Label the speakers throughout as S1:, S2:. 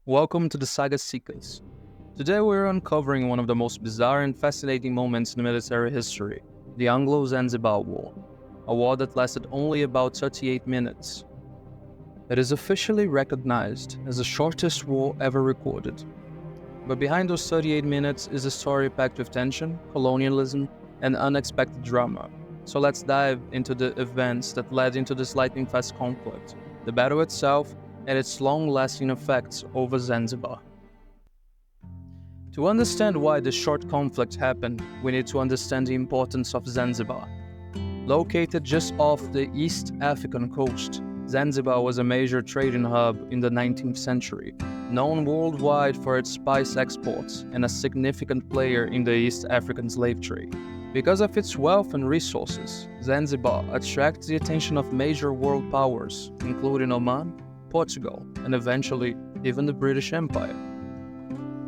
S1: Welcome to the Saga Seekers. Today we're uncovering one of the most bizarre and fascinating moments in military history, the Anglo-Zanzibar War, a war that lasted only about 38 minutes. It is officially recognized as the shortest war ever recorded. But behind those 38 minutes is a story packed with tension, colonialism, and unexpected drama. So let's dive into the events that led into this lightning-fast conflict, the battle itself, and its long-lasting effects over Zanzibar. To understand why this short conflict happened, we need to understand the importance of Zanzibar. Located just off the East African coast, Zanzibar was a major trading hub in the 19th century, known worldwide for its spice exports and a significant player in the East African slave trade. Because of its wealth and resources, Zanzibar attracted the attention of major world powers, including Oman, Portugal, and eventually even the British Empire.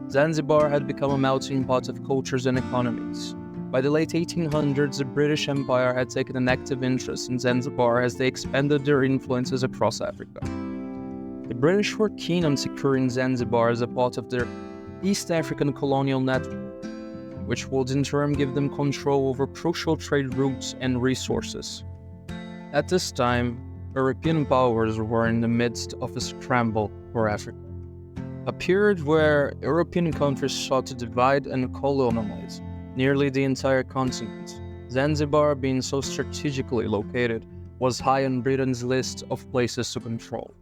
S1: Zanzibar had become a melting pot of cultures and economies. By the late 1800s, the British Empire had taken an active interest in Zanzibar as they expanded their influences across Africa. The British were keen on securing Zanzibar as a part of their East African colonial network, which would in turn give them control over crucial trade routes and resources. At this time, European powers were in the midst of a scramble for Africa, a period where European countries sought to divide and colonize nearly the entire continent. Zanzibar, being so strategically located, was high on Britain's list of places to control.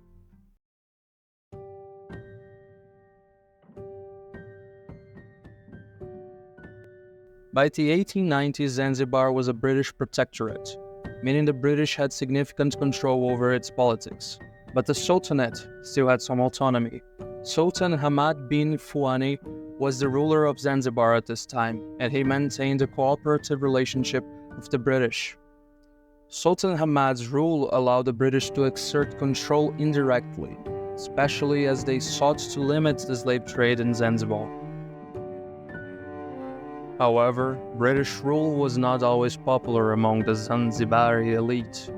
S1: By the 1890s, Zanzibar was a British protectorate, meaning the British had significant control over its politics. But the Sultanate still had some autonomy. Sultan Hamad bin Fuani was the ruler of Zanzibar at this time, and he maintained a cooperative relationship with the British. Sultan Hamad's rule allowed the British to exert control indirectly, especially as they sought to limit the slave trade in Zanzibar. However, British rule was not always popular among the Zanzibari elite,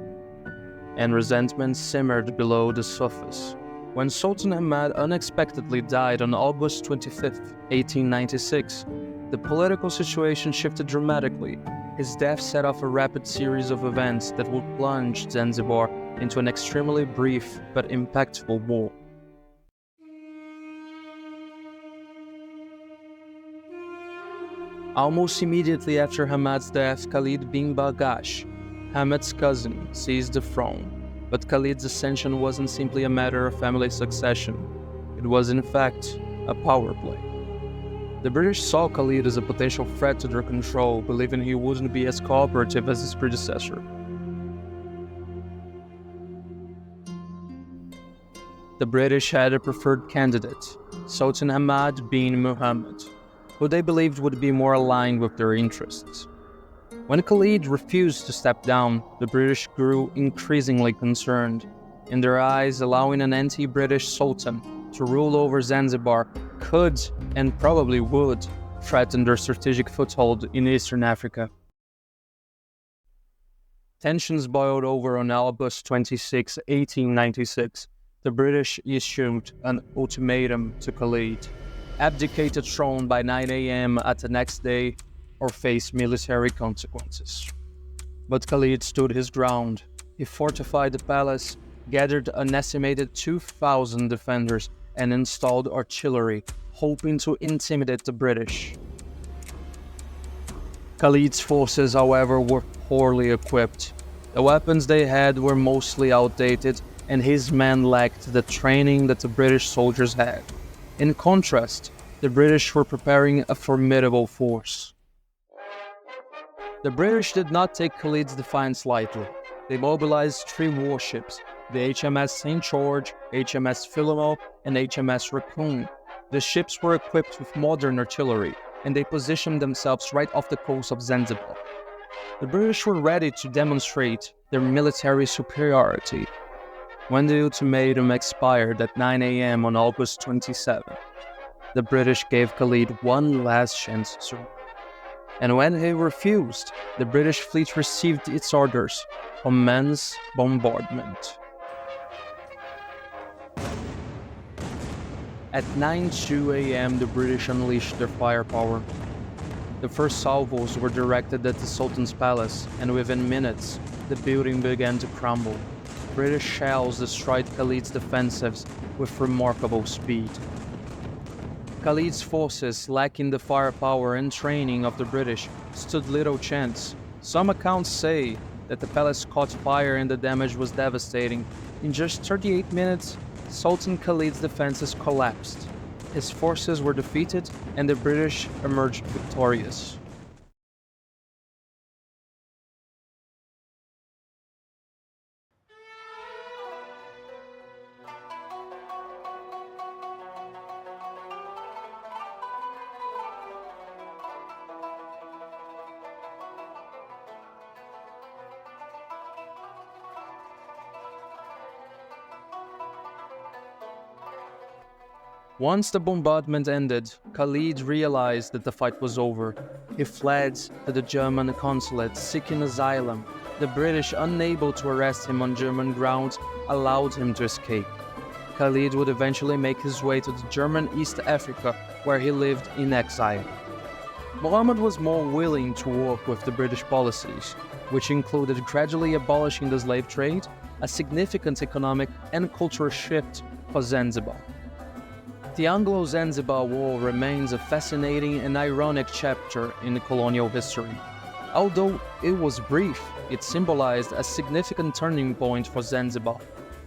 S1: and resentment simmered below the surface. When Sultan Hamad unexpectedly died on August 25, 1896, the political situation shifted dramatically. His death set off a rapid series of events that would plunge Zanzibar into an extremely brief but impactful war. Almost immediately after Hamad's death, Khalid bin Bagash, Hamad's cousin, seized the throne. But Khalid's ascension wasn't simply a matter of family succession. It was, in fact, a power play. The British saw Khalid as a potential threat to their control, believing he wouldn't be as cooperative as his predecessor. The British had a preferred candidate, Sultan Hamad bin Muhammad, who they believed would be more aligned with their interests. When Khalid refused to step down, the British grew increasingly concerned. In their eyes, allowing an anti-British sultan to rule over Zanzibar could, and probably would, threaten their strategic foothold in Eastern Africa. Tensions boiled over on August 26, 1896. The British issued an ultimatum to Khalid: abdicate the throne by 9 a.m. at the next day or face military consequences. But Khalid stood his ground. He fortified the palace, gathered an estimated 2,000 defenders, and installed artillery, hoping to intimidate the British. Khalid's forces, however, were poorly equipped. The weapons they had were mostly outdated, and his men lacked the training that the British soldiers had. In contrast, the British were preparing a formidable force. The British did not take Khalid's defiance lightly. They mobilized 3 warships, the HMS St. George, HMS Philomel, and HMS Raccoon. The ships were equipped with modern artillery, and they positioned themselves right off the coast of Zanzibar. The British were ready to demonstrate their military superiority. When the ultimatum expired at 9 a.m. on August 27, the British gave Khalid one last chance to surrender. And when he refused, the British fleet received its orders: immense bombardment. At 9:02 a.m., the British unleashed their firepower. The first salvos were directed at the Sultan's palace, and within minutes, the building began to crumble. British shells destroyed Khalid's defensives with remarkable speed. Khalid's forces, lacking the firepower and training of the British, stood little chance. Some accounts say that the palace caught fire and the damage was devastating. In just 38 minutes, Sultan Khalid's defenses collapsed. His forces were defeated and the British emerged victorious. Once the bombardment ended, Khalid realized that the fight was over. He fled to the German consulate seeking asylum. The British, unable to arrest him on German grounds, allowed him to escape. Khalid would eventually make his way to the German East Africa, where he lived in exile. Muhammad was more willing to work with the British policies, which included gradually abolishing the slave trade, a significant economic and cultural shift for Zanzibar. The Anglo-Zanzibar War remains a fascinating and ironic chapter in colonial history. Although it was brief, it symbolized a significant turning point for Zanzibar.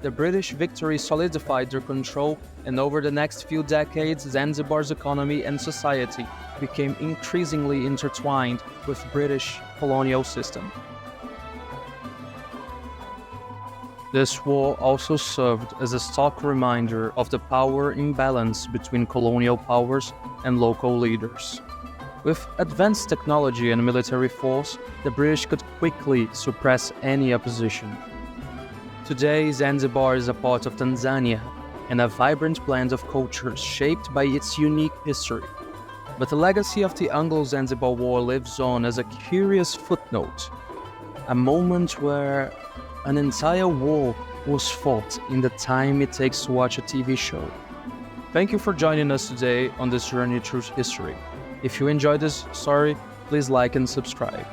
S1: The British victory solidified their control, and over the next few decades, Zanzibar's economy and society became increasingly intertwined with British colonial system. This war also served as a stark reminder of the power imbalance between colonial powers and local leaders. With advanced technology and military force, the British could quickly suppress any opposition. Today, Zanzibar is a part of Tanzania and a vibrant blend of cultures shaped by its unique history. But the legacy of the Anglo-Zanzibar War lives on as a curious footnote, a moment where an entire war was fought in the time it takes to watch a TV show. Thank you for joining us today on this journey through history. If you enjoyed this story, please like and subscribe.